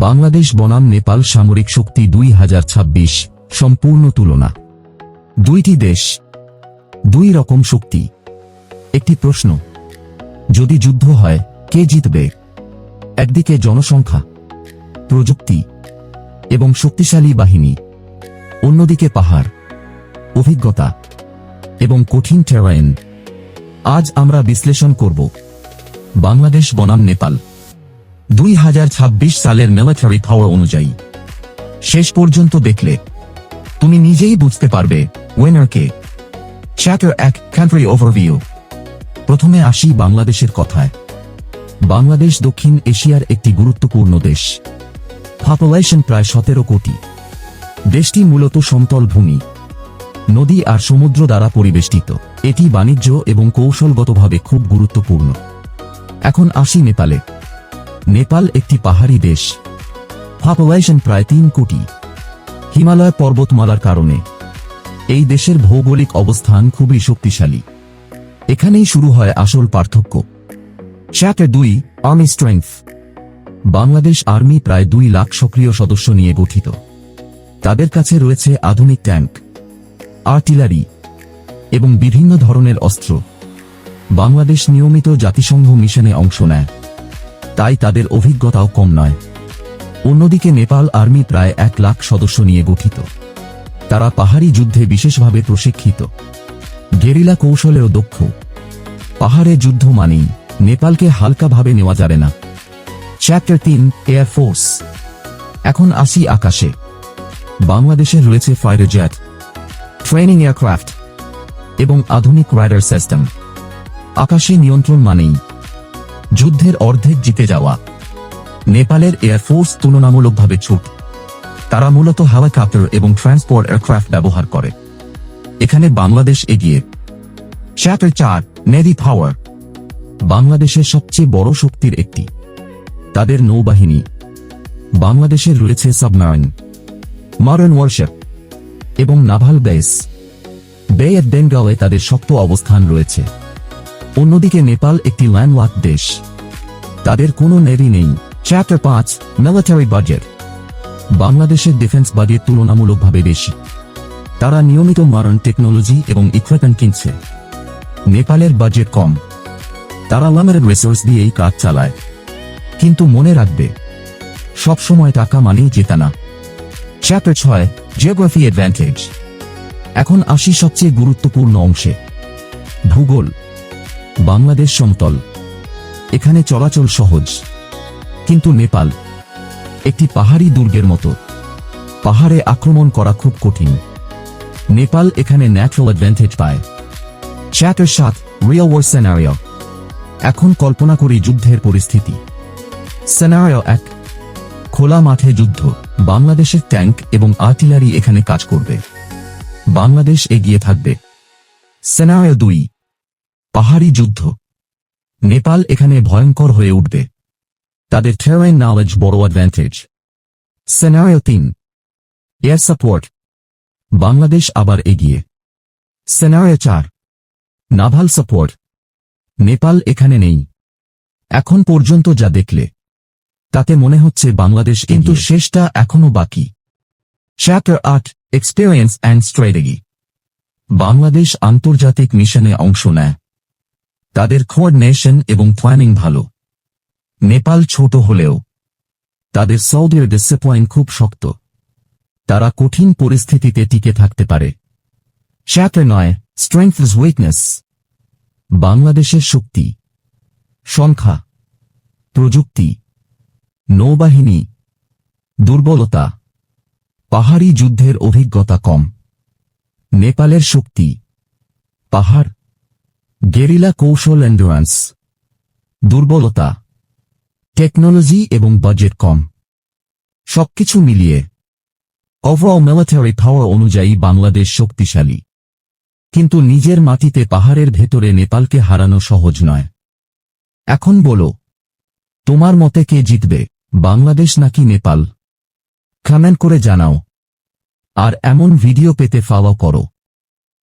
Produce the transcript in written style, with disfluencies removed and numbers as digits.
বাংলাদেশ বনাম নেপাল সামরিক শক্তি 2026 সম্পূর্ণ তুলনা। দুইটি দেশ, দুই রকম শক্তি। একটি প্রশ্ন, যদি যুদ্ধ হয় কে জিতবে? একদিকে জনসংখ্যা, প্রযুক্তি এবং শক্তিশালী বাহিনী, অন্যদিকে পাহাড়, অভিজ্ঞতা এবং কঠিন টেরাইন। আজ আমরা বিশ্লেষণ করব বাংলাদেশ বনাম নেপাল 2026 সালের মিলিটারি পাওয়ার অনুযায়ী। শেষ পর্যন্ত দেখলে তুমি নিজেই বুঝতে পারবে উইনার কে। Chapter 1, country overview. প্রথমে আসি বাংলাদেশের কথায়। বাংলাদেশ দক্ষিণ এশিয়ার একটি গুরুত্বপূর্ণ দেশ। পপুলেশন প্রায় 17 কোটি। দেশটি মূলত সমতল ভূমি, নদী আর সমুদ্র দ্বারা পরিবেষ্টিত। এটি বাণিজ্য এবং কৌশলগতভাবে খুব গুরুত্বপূর্ণ। এখন আসি নেপালে। নেপাল একটি পাহাড়ি দেশ। পপুলেশন প্রায় 3 কোটি। হিমালয় পর্বতমালার কারণে এই দেশের ভৌগোলিক অবস্থান খুবই শক্তিশালী। এখানেই শুরু হয় আসল পার্থক্য। Chapter 2, army strength. Bangladesh army প্রায় 2 লাখ সক্রিয় সদস্য নিয়ে গঠিত। তাদের কাছে রয়েছে আধুনিক ট্যাঙ্ক, আর্টিলারি এবং বিভিন্ন ধরনের অস্ত্র। বাংলাদেশ নিয়মিত জাতিসংঘ মিশনে অংশ নেয়, তাই তাদের অভিজ্ঞতাও কম নয়। অন্যদিকে নেপাল আর্মি প্রায় 1 লাখ সদস্য নিয়ে গঠিত। তারা পাহাড়ি যুদ্ধে বিশেষভাবে প্রশিক্ষিত, গেরিলা কৌশলেও দক্ষ। পাহাড়ে যুদ্ধ মানেই নেপালকে হালকাভাবে নেওয়া যাবে না। Chapter 3, air force. এখন আসি আকাশে। বাংলাদেশে রয়েছে ফাইটার জেট, ট্রেনিং এয়ারক্রাফট এবং আধুনিক রাডার সিস্টেম। আকাশে নিয়ন্ত্রণ মানেই যুদ্ধের অর্ধেক জিতে যাওয়া। নেপালের এয়ারফোর্স তুলনামূলকভাবে ছোট। তারা মূলত হেলিকপ্টার এবং ট্রান্সপোর্ট এয়ারক্রাফট ব্যবহার করে। এখানে বাংলাদেশ এগিয়ে। চ্যাপ্টার 4, নেভি পাওয়ার। বাংলাদেশের সবচেয়ে বড় শক্তির একটি তাদের নৌবাহিনী। বাংলাদেশের রয়েছে সাবমেরিন, মডার্ন ওয়ারশিপ এবং নাভাল বেস। বে অফ বেঙ্গলে তাদের শক্ত অবস্থান রয়েছে। অন্যদিকে নেপাল একটি ল্যান্ডলক দেশ, তাদের কোনো নেভি নেই। Chapter 5, military budget. বাংলাদেশের ডিফেন্স বাজেট তুলনামূলকভাবে বেশি। তারা নিয়মিত মডার্ন টেকনোলজি এবং ইকুইপমেন্ট কিনছে। নেপালের বাজেট কম, তারা লিমিটেড রিসোর্স দিয়েই কাজ চালায়। কিন্তু মনে রাখবে, সবসময় টাকা মানেই জেতা না। Chapter 6, geography advantage. এখন আসি সবচেয়ে গুরুত্বপূর্ণ অংশে, ভূগোল। বাংলাদেশ সমতল, এখানে চলাচল সহজ। কিন্তু নেপাল একটি পাহাড়ি দুর্গের মতো। পাহাড়ে আক্রমণ করা খুব কঠিন। নেপাল এখানে ন্যাচারাল অ্যাডভান্টেজ পায়। Chapter 7, real war scenario. এখন কল্পনা করি যুদ্ধের পরিস্থিতি। সিনারিও 1, খোলা মাঠে যুদ্ধ। বাংলাদেশের ট্যাঙ্ক এবং আর্টিলারি এখানে কাজ করবে। বাংলাদেশ এগিয়ে থাকবে। সিনারিও 2, পাহাড়ি যুদ্ধ। নেপাল এখানে ভয়ঙ্কর হয়ে উঠবে। তাদের টেরাইন নলেজ বড় advantage. Scenario 3, air support. Bangladesh আবার এগিয়ে। Scenario 4, naval support. নেপাল এখানে নেই। এখন পর্যন্ত যা দেখলে তাতে মনে হচ্ছে বাংলাদেশ, কিন্তু শেষটা এখনো বাকি। Chapter 8, experience and strategy. Bangladesh আন্তর্জাতিক মিশনে অংশ নেয়। তাদের কোঅর্ডিনেশন এবং প্ল্যানিং ভালো। নেপাল ছোট হলেও তাদের সৌদির ডিসিপ্লিন খুব শক্ত। তারা কঠিন পরিস্থিতিতে টিকে থাকতে পারে। Chapter 9, strength versus weakness. বাংলাদেশের শক্তি, সংখ্যা, প্রযুক্তি, নৌবাহিনী, দুর্বলতা, পাহাড়ি যুদ্ধের অভিজ্ঞতা কম। নেপালের শক্তি, পাহাড়, গেরিলা কৌশল, এন্ডুরেন্স। দুর্বলতা, টেকনোলজি এবং বাজেট কম। সবকিছু মিলিয়ে ওভারঅল মিলিটারি পাওয়ার অনুযায়ী বাংলাদেশ শক্তিশালী। কিন্তু নিজের মাটিতে পাহাড়ের ভেতরে নেপালকে হারানো সহজ নয়। এখন বলো, তোমার মতে কে জিতবে, বাংলাদেশ নাকি নেপাল? কমেন্ট করে জানাও। আর এমন ভিডিও পেতে ফলো করো।